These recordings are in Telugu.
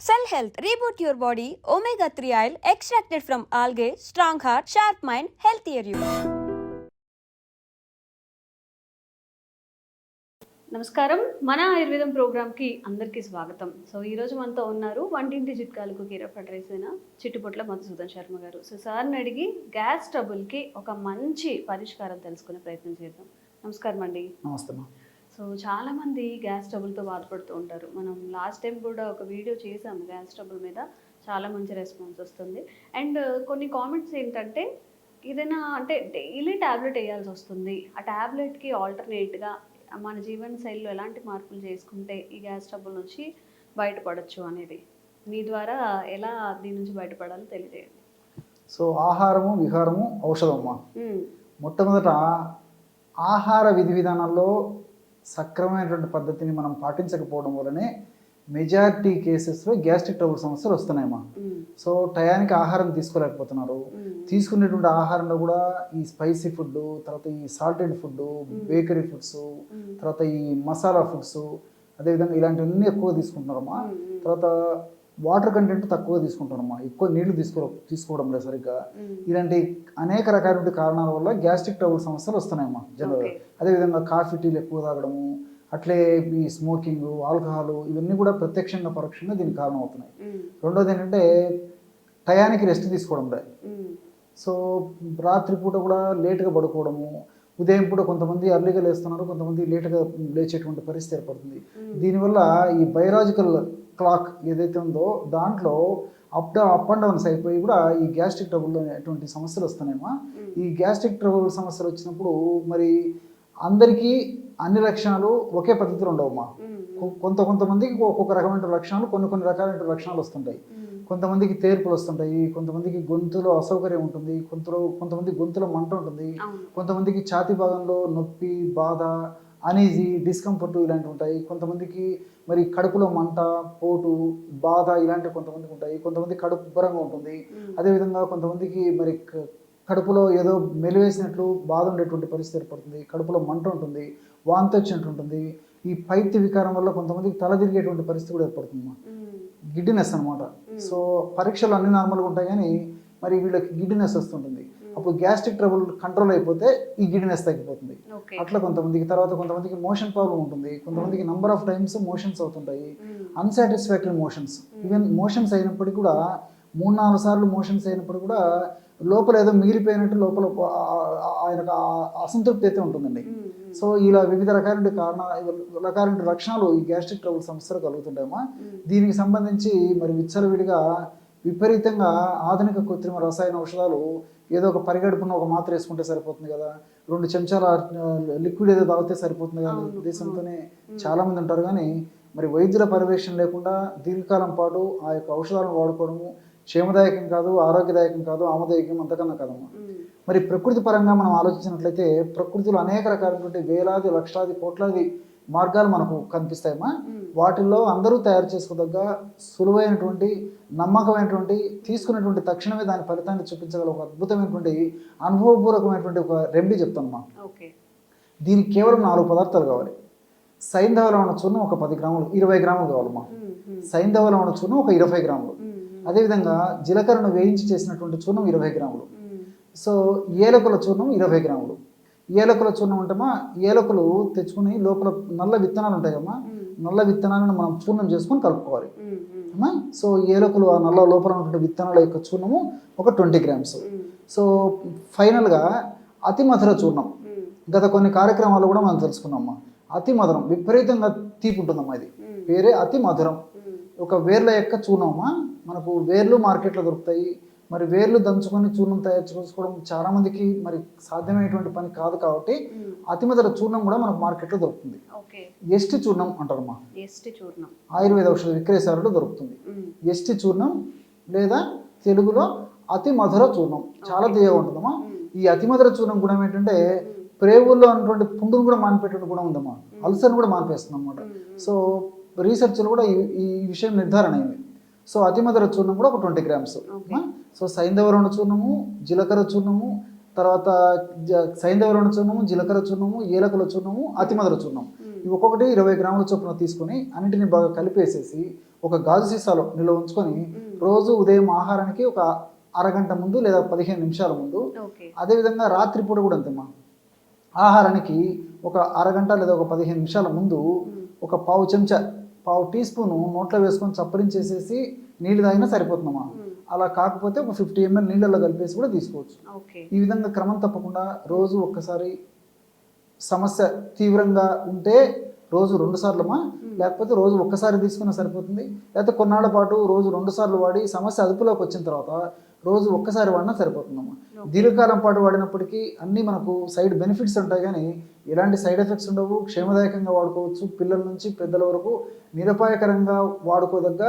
Cell Health, reboot your body, omega-3 oil extracted from algae, strong heart, sharp mind, healthier you. నమస్కారం. మన ఆయుర్వేదం ప్రోగ్రామ్కి అందరికీ స్వాగతం. సో ఈరోజు మనతో ఉన్నారు వంటింటి చిట్కాలకు కీరఫ్ అడ్రైస్ అయిన చిట్టుపొట్ల మధుసూదన్ శర్మ గారు. సో సార్ని అడిగి గ్యాస్ ట్రబుల్కి ఒక మంచి పరిష్కారం తెలుసుకునే ప్రయత్నం చేద్దాం. నమస్కారం అండి. నమస్తే. సో చాలామంది గ్యాస్ ట్రబుల్తో బాధపడుతూ ఉంటారు. మనం లాస్ట్ టైం కూడా ఒక వీడియో చేసాము గ్యాస్ ట్రబుల్ మీద, చాలా మంచి రెస్పాన్స్ వస్తుంది. అండ్ కొన్ని కామెంట్స్ ఏంటంటే ఏదైనా అంటే డైలీ ట్యాబ్లెట్ వేయాల్సి వస్తుంది, ఆ ట్యాబ్లెట్కి ఆల్టర్నేట్గా మన జీవన శైలిలో ఎలాంటి మార్పులు చేసుకుంటే ఈ గ్యాస్ ట్రబుల్ నుంచి బయటపడచ్చు అనేది మీ ద్వారా ఎలా దీని నుంచి బయటపడాలో తెలియజేయండి. సో ఆహారము విహారము ఔషధమ్మా. మొట్టమొదట ఆహార విధి విధానాల్లో సక్రమైనటువంటి పద్ధతిని మనం పాటించకపోవడం వల్లనే మెజారిటీ కేసెస్లో గ్యాస్ట్రిక్ ట్రబుల్ సమస్యలు వస్తున్నాయమ్మా. సో టయానికి ఆహారం తీసుకోలేకపోతున్నారు. తీసుకునేటువంటి ఆహారంలో కూడా ఈ స్పైసీ ఫుడ్, తర్వాత ఈ సాల్టెడ్ ఫుడ్, బేకరీ ఫుడ్స్, తర్వాత ఈ మసాలా ఫుడ్స్, అదేవిధంగా ఇలాంటివన్నీ ఎక్కువ తీసుకుంటున్నారమ్మా. తర్వాత వాటర్ కంటెంట్ తక్కువ తీసుకుంటున్నారమ్మా, ఎక్కువ నీళ్లు తీసుకోవడం లేదు సరిగ్గా. ఇలాంటి అనేక రకాలైన కారణాల వల్ల గ్యాస్ట్రిక్ ట్రబుల్ సమస్యలు వస్తున్నాయమ్మా జనరల్గా. అదేవిధంగా కాఫీ టీలు ఎక్కువ తాగడము, అట్లే ఈ స్మోకింగ్, ఆల్కహాల్, ఇవన్నీ కూడా ప్రత్యక్షంగా పరోక్షంగా దీనికి కారణం అవుతున్నాయి. రెండోది ఏంటంటే టయానికి రెస్ట్ తీసుకోవడం లేదు. సో రాత్రిపూట కూడా లేటుగా పడుకోవడము, ఉదయం పూట కొంతమంది అర్లీగా లేస్తున్నారు, కొంతమంది లేటుగా లేచేటువంటి పరిస్థితి ఏర్పడుతుంది. దీనివల్ల ఈ బయలాజికల్ క్లాక్ ఏదైతే ఉందో దాంట్లో అప్ అండ్ డౌన్స్ అయిపోయి కూడా ఈ గ్యాస్ట్రిక్ ట్రబుల్ అనేటువంటి సమస్యలు వస్తున్నాయమ్మా. ఈ గ్యాస్ట్రిక్ ట్రబుల్ సమస్యలు వచ్చినప్పుడు మరి అందరికీ అన్ని లక్షణాలు ఒకే పద్ధతిలో ఉండవమ్మా. కొంతమందికి ఒక్కొక్క రకమైన లక్షణాలు, కొన్ని రకాలైన లక్షణాలు వస్తుంటాయి. కొంతమందికి తేర్పులు వస్తుంటాయి, కొంతమందికి గొంతులో అసౌకర్యం ఉంటుంది, కొంతమంది గొంతులో మంట ఉంటుంది, కొంతమందికి ఛాతీ భాగంలో నొప్పి, బాధ, అనీజీ, డిస్కంఫర్ట్ ఇలాంటివి ఉంటాయి. కొంతమందికి మరి కడుపులో మంట, పోటు, బాధ ఇలాంటివి కొంతమందికి ఉంటాయి. కొంతమంది కడుపు ఉబ్బరంగా ఉంటుంది. అదేవిధంగా కొంతమందికి మరి కడుపులో ఏదో మెలివేసినట్లు బాధ ఉండేటువంటి పరిస్థితి ఏర్పడుతుంది. కడుపులో మంట ఉంటుంది, వాంతి వచ్చినట్టు ఉంటుంది. ఈ పైత్య వికారం వల్ల కొంతమందికి తల తిరిగేటువంటి పరిస్థితి కూడా ఏర్పడుతుంది, గిడ్డినెస్ అనమాట. సో పరీక్షలు అన్ని నార్మల్గా ఉంటాయి కానీ మరి వీళ్ళకి గిడ్డినెస్ వస్తుంటుంది. అప్పుడు గ్యాస్ట్రిక్ ట్రబుల్ కంట్రోల్ అయిపోతే ఈ గిడ్డినెస్ తగ్గిపోతుంది. అట్లా కొంతమందికి. తర్వాత కొంతమందికి మోషన్ ప్రాబ్లం ఉంటుంది, కొంతమందికి నంబర్ ఆఫ్ టైమ్స్ మోషన్స్ అవుతుంటాయి, అన్సాటిస్ఫాక్టరీ మోషన్స్. ఈవెన్ మోషన్స్ అయినప్పటికీ కూడా 3-4 సార్లు మోషన్స్ అయినప్పుడు కూడా లోపల ఏదో మిగిలిపోయినట్టు లోపల ఆయనకు అసంతృప్తి అయితే ఉంటుందండి. సో ఇలా వివిధ రకాలైన లక్షణాలు ఈ గ్యాస్ట్రిక్ ట్రబుల్ సమస్యలు కలుగుతుంటాయమ్మా. దీనికి సంబంధించి మరి విచ్చలవిడిగా విపరీతంగా ఆధునిక కృత్రిమ రసాయన ఔషధాలు, ఏదో ఒక పరిగడుపున ఒక మాత్ర వేసుకుంటే సరిపోతుంది కదా, 2 చెంచాల లిక్విడ్ ఏదో తాగితే సరిపోతుంది కదా ఉద్దేశంతోనే చాలామంది ఉంటారు. కానీ మరి వైద్యుల పర్యవేక్షణ లేకుండా దీర్ఘకాలం పాటు ఆ యొక్క ఔషధాలను వాడుకోవడము క్షేమదాయకం కాదు, ఆరోగ్యదాయకం కాదు, ఆమదాయకం అంతకన్నా కాదమ్మా. మరి ప్రకృతి పరంగా మనం ఆలోచించినట్లయితే ప్రకృతిలో అనేక రకాలైనటువంటి వేలాది, లక్షలాది, కోట్లాది మార్గాలు మనకు కనిపిస్తాయమ్మా. వాటిల్లో అందరూ తయారు చేసుకోదగ్గ సులువైనటువంటి, నమ్మకమైనటువంటి, తీసుకున్నటువంటి తక్షణమే దాని ఫలితాన్ని చూపించగల ఒక అద్భుతమైనటువంటి అనుభవపూర్వకమైనటువంటి ఒక రెమెడీ చెప్తానమ్మా. దీనికి కేవలం 4 పదార్థాలు కావాలి. సైంధవ లవణ చూర్ణం ఒక 10 గ్రాములు, 20 గ్రాములు కావాలమ్మా. సైంధవ లవణ చూర్ణం ఒక 20 గ్రాములు. అదేవిధంగా జీలకర్రను వేయించి చేసినటువంటి చూర్ణం 20 గ్రాములు. సో ఏలకుల చూర్ణం 20 గ్రాములు. ఏలకుల చూర్ణం అంటేమా, ఏలకులు తెచ్చుకుని లోపల నల్ల విత్తనాలు ఉంటాయమ్మా, నల్ల విత్తనాలను మనం చూర్ణం చేసుకొని కలుపుకోవాలి అమ్మా. సో ఏలకులు ఆ నల్ల లోపల ఉన్నటువంటి విత్తనాల యొక్క చూర్ణము ఒక 20 గ్రామ్స్. సో ఫైనల్గా అతి మధుర చూర్ణం. గత కొన్ని కార్యక్రమాలు కూడా మనం తెలుసుకున్నామమ్మా. అతి మధురం, విపరీతంగా తీపి ఉంటుందమ్మా. ఇది పేరే అతి మధురం. ఒక వేర్ల యొక్క చూర్ణమమ్మా. మనకు వేర్లు మార్కెట్లో దొరుకుతాయి. మరి వేర్లు దంచుకొని చూర్ణం తయారు చేసుకోవడం చాలామందికి మరి సాధ్యమైనటువంటి పని కాదు కాబట్టి అతిమధుర చూర్ణం కూడా మనకు మార్కెట్లో దొరుకుతుంది. ఎస్టి చూర్ణం అంటారమ్మా. ఆయుర్వేద ఔషధ విక్రయశాలలో దొరుకుతుంది ఎస్టి చూర్ణం, లేదా తెలుగులో అతి మధుర చూర్ణం. చాలా తీయగా ఉంటుందమ్మా. ఈ అతి మధుర చూర్ణం గుణం ఏంటంటే ప్రేగుల్లో ఉన్నటువంటి పుండును కూడా మానిపెట్టే గుణం ఉందమ్మా. అల్సర్ని కూడా మానిపేస్తుంది అన్నమాట. సో రీసెర్చ్లో కూడా ఈ విషయం నిర్ధారణ అయింది. సో అతి మధుర చూర్ణం కూడా ఒక 20 గ్రామ్స్. సో సైంధవ లవణ చూర్ణము, జీలకర్ర చూర్ణము, తర్వాత సైంధవ లవణ చూర్ణము, జీలకర్ర చూర్ణము, ఏలకుల చూర్ణము, అతి మధుర చూర్ణం. ఇవి ఒక్కొక్కటి 20 గ్రాముల చొప్పున తీసుకొని అన్నింటిని బాగా కలిపేసేసి ఒక గాజు సీసాలో నిల్వ ఉంచుకొని రోజు ఉదయం ఆహారానికి ఒక అరగంట ముందు లేదా 15 నిమిషాల ముందు, అదేవిధంగా రాత్రిపూట కూడా అంతేమ్మా, ఆహారానికి ఒక అరగంట లేదా ఒక 15 నిమిషాల ముందు ఒక పావు టీ స్పూను నోట్లో వేసుకొని చప్పరించేసేసి నీళ్ళు తాగినా సరిపోతుందమ్మా. అలా కాకపోతే ఒక 50 ml నీళ్ళల్లో కలిపేసి కూడా తీసుకోవచ్చు. ఈ విధంగా క్రమం తప్పకుండా రోజు ఒక్కసారి, సమస్య తీవ్రంగా ఉంటే రోజు 2 సార్లుమా, లేకపోతే రోజు ఒక్కసారి తీసుకున్నా సరిపోతుంది. లేకపోతే కొన్నాళ్ళ పాటు రోజు 2 సార్లు వాడి సమస్య అదుపులోకి వచ్చిన తర్వాత రోజు ఒక్కసారి వాడినా సరిపోతుందమ్మా. దీర్ఘకాలం పాటు వాడినప్పటికీ అన్నీ మనకు సైడ్ బెనిఫిట్స్ ఉంటాయి, కానీ ఎలాంటి సైడ్ ఎఫెక్ట్స్ ఉండవు. క్షేమదాయకంగా వాడుకోవచ్చు. పిల్లల నుంచి పెద్దల వరకు నిరపాయకరంగా వాడుకోదగ్గ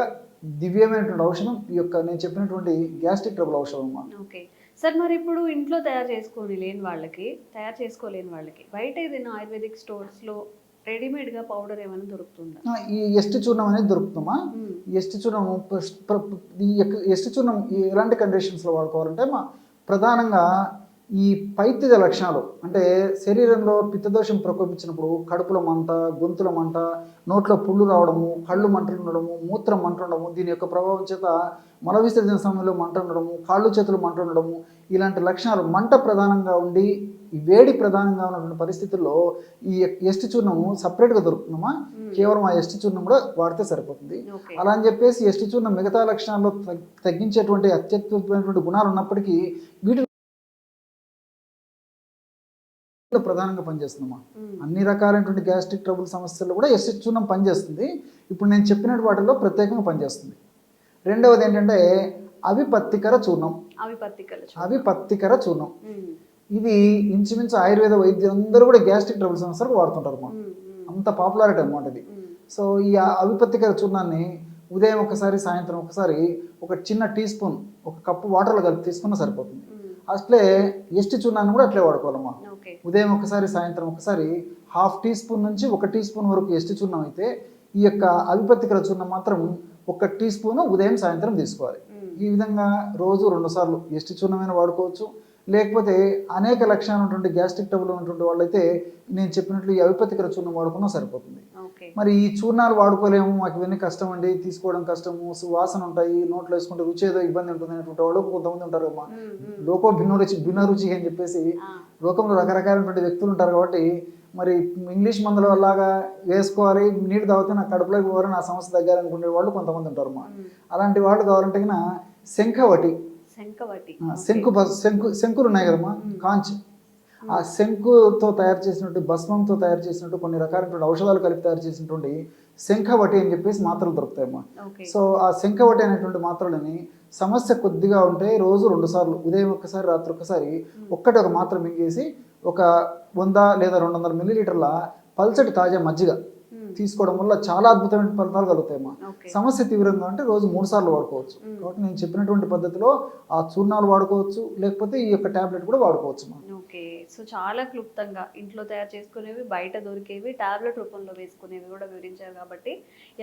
దివ్యమైనటువంటి ఔషధం ఈ యొక్క నేను చెప్పినటువంటి గ్యాస్ట్రిక్ ట్రబుల్ ఔషధం అమ్మా. ఓకే సార్, మరి ఇప్పుడు ఇంట్లో తయారు చేసుకోలేని వాళ్ళకి బయట ఏదైనా ఆయుర్వేదిక్ స్టోర్స్లో రెడీమేడ్గా పౌడర్ ఏమైనా దొరుకుతుందా? ఈ ఎస్టి చూర్ణం అనేది దొరుకుతుందమ్మా. ఈ ఎస్టి చూర్ణము ఎస్టి చూర్ణం ఎలాంటి కండిషన్స్లో వాడుకోవాలంటే ప్రధానంగా ఈ పైత్య లక్షణాలు, అంటే శరీరంలో పిత్తదోషం ప్రకోపించినప్పుడు కడుపులో మంట, గొంతుల మంట, నోట్లో పుళ్ళు రావడము, కళ్ళు మంటలు ఉండడము, మూత్రం మంట ఉండడము, దీని యొక్క ప్రభావం చేత మల విసర్జన సమయంలో మంట ఉండడము, కాళ్ళు చేతులు మంట ఉండడము, ఇలాంటి లక్షణాలు మంట ప్రధానంగా ఉండి ఈ వేడి ప్రధానంగా ఉన్నటువంటి పరిస్థితుల్లో ఈ ఎస్టి చూర్ణము సపరేట్గా దొరుకుతుందమ్మా. కేవలం ఆ ఎస్టి చూర్ణం కూడా వాడితే సరిపోతుంది. అలా అని చెప్పేసి ఎస్టి చూర్ణం మిగతా లక్షణాల్లో తగ్గించేటువంటి అత్యద్భుతమైనటువంటి గుణాలు ఉన్నప్పటికీ వీటి ప్రధానంగా పనిచేస్తుందమ్మా. అన్ని రకాలైనటువంటి గ్యాస్ట్రిక్ ట్రబుల్ సమస్యల్లో కూడా ఎస్టి చూర్ణం పనిచేస్తుంది. ఇప్పుడు నేను చెప్పినటువంటి వాటిల్లో ప్రత్యేకంగా పనిచేస్తుంది. రెండవది ఏంటంటే అవిపత్తికర చూర్ణం. అవిపత్తికర చూర్ణం ఇది ఇంచుమించు ఆయుర్వేద వైద్యులందరూ కూడా గ్యాస్ట్రిక్ ట్రబుల్ సమస్యలకు వాడుతుంటారు అన్నమాట. అంత పాపులారిటీ అనమాట ఇది. సో ఈ అవిపత్తికర చూర్ణాన్ని ఉదయం ఒకసారి, సాయంత్రం ఒకసారి ఒక చిన్న టీ స్పూన్, ఒక కప్పు వాటర్లో కలిపి తీసుకున్నా సరిపోతుంది. అట్లే ఎస్టి చూర్ణాన్ని కూడా అట్లే వాడుకోవాలమ్మా. ఉదయం ఒకసారి, సాయంత్రం ఒకసారి 1/2 టీ స్పూన్ నుంచి 1 టీ స్పూన్ వరకు ఎస్టి చూర్ణం అయితే, ఈ యొక్క అవిపత్తికర చూర్ణం మాత్రం 1 టీ స్పూన్ ఉదయం, సాయంత్రం తీసుకోవాలి. ఈ విధంగా రోజు 2 సార్లు ఎస్టి చూర్ణమైనా వాడుకోవచ్చు. లేకపోతే అనేక లక్షణాలు ఉన్నటువంటి గ్యాస్ట్రిక్ ట్రబుల్ ఉన్నటువంటి వాళ్ళైతే నేను చెప్పినట్లు ఈ అవిపత్తికర చూర్ణం వాడుకున్నా సరిపోతుంది. మరి ఈ చూర్ణాలు వాడుకోలేము, మాకు ఇవన్నీ కష్టం అండి, తీసుకోవడం కష్టము, వాసన ఉంటాయి, నోట్లో వేసుకుంటే రుచి ఏదో ఇబ్బంది ఉంటుంది అనేటువంటి వాళ్ళు కొంతమంది ఉంటారు అమ్మా. లోకో భిన్న రుచి అని చెప్పేసి లోకంలో రకరకాలైనటువంటి వ్యక్తులు ఉంటారు. కాబట్టి మరి ఇంగ్లీష్ మందుల వల్లగా వేసుకోవాలి, నీళ్ళు తాగితే నా కడుపులోకి పోవాలి, నా సమస్య తగ్గాలనుకునే వాళ్ళు కొంతమంది ఉంటారు అమ్మా. అలాంటి వాళ్ళు కావాలంటే శంకులు ఉన్నాయి కదమ్మా, కాంచ్, ఆ శంకుతో తయారు చేసినట్టు, భస్మంతో తయారు చేసినట్టు కొన్ని రకాలైనటువంటి ఔషధాలు కలిపి తయారు చేసినటువంటి శంఖవటి అని చెప్పేసి మాత్రలు దొరుకుతాయమ్మా. సో ఆ శంఖవటి అనేటువంటి మాత్రలని సమస్య కొద్దిగా ఉంటే రోజు 2 సార్లు, ఉదయం ఒకసారి, రాత్రి ఒకసారి, ఒక మాత్ర మింగేసి ఒక 100 లేదా 200 మిల్లీలీటర్ల పల్చటి తాజా మజ్జిగ తీసుకోవడం వల్ల చాలా అద్భుతమైన ఫలితాలు కలుగుతాయమ్మా. సమస్య తీవ్రంగా అంటే రోజు 3 సార్లు వాడుకోవచ్చు. కాబట్టి నేను చెప్పినటువంటి పద్ధతిలో ఆ చూర్ణాలు వాడుకోవచ్చు, లేకపోతే ఈ యొక్క టాబ్లెట్ కూడా వాడుకోవచ్చు. ఓకే, సో చాలా క్లుప్తంగా ఇంట్లో తయారు చేసుకునేవి, బయట దొరికేవి, టాబ్లెట్ రూపంలో వేసుకునేవి కూడా వివరించారు. కాబట్టి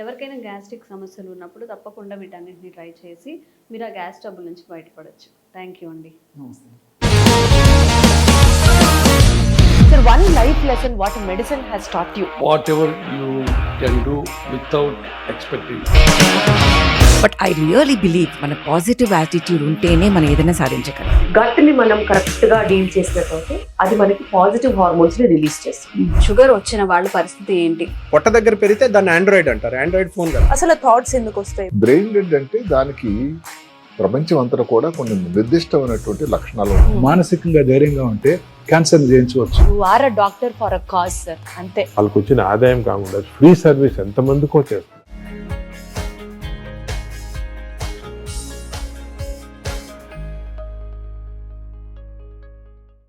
ఎవరికైనా గ్యాస్ట్రిక్ సమస్యలు ఉన్నప్పుడు తప్పకుండా వీటన్నింటినీ ట్రై చేసి మీరు ఆ గ్యాస్ ట్రబుల్ నుంచి బయటపడవచ్చు. థ్యాంక్ యూ అండి. నమస్తే. Sir, one life lesson what medicine has taught you. Whatever you can do without expecting. But I really believe మన పాజిటివ్ యాటిట్యూడ్ ఉంటేనే మనం ఏదైనా సాధించగలం. గట్ ని మనం కరెక్ట్ గా డీల్ చేసినట్లయితే అది మనకి పాజిటివ్ హార్మోన్స్ ని రిలీజ్ చేస్తుంది. షుగర్ వచ్చిన వాళ్ళ పరిస్థితి ఏంటి? పొట్ట దగ్గర పెరిగితే దాన్ని ఆండ్రాయిడ్ అంటారు. ఆండ్రాయిడ్ ఫోన్ కదా. అసలు థాట్స్ ఎందుకు వస్తాయి? బ్రెయిన్ డెడ్ అంటే దానికి ప్రపంచం అంతా కూడా కొన్ని నిర్దిష్టమైనటువంటి లక్షణాలు. మానసికంగా ధైర్యంగా ఉంటే క్యాన్సర్ జయించవచ్చు. You are a doctor for a cause sir, అంతే. వాళ్ళకు వచ్చిన ఆదాయం కాకుండా ఫ్రీ సర్వీస్ ఎంతమందికో చేస్తారు.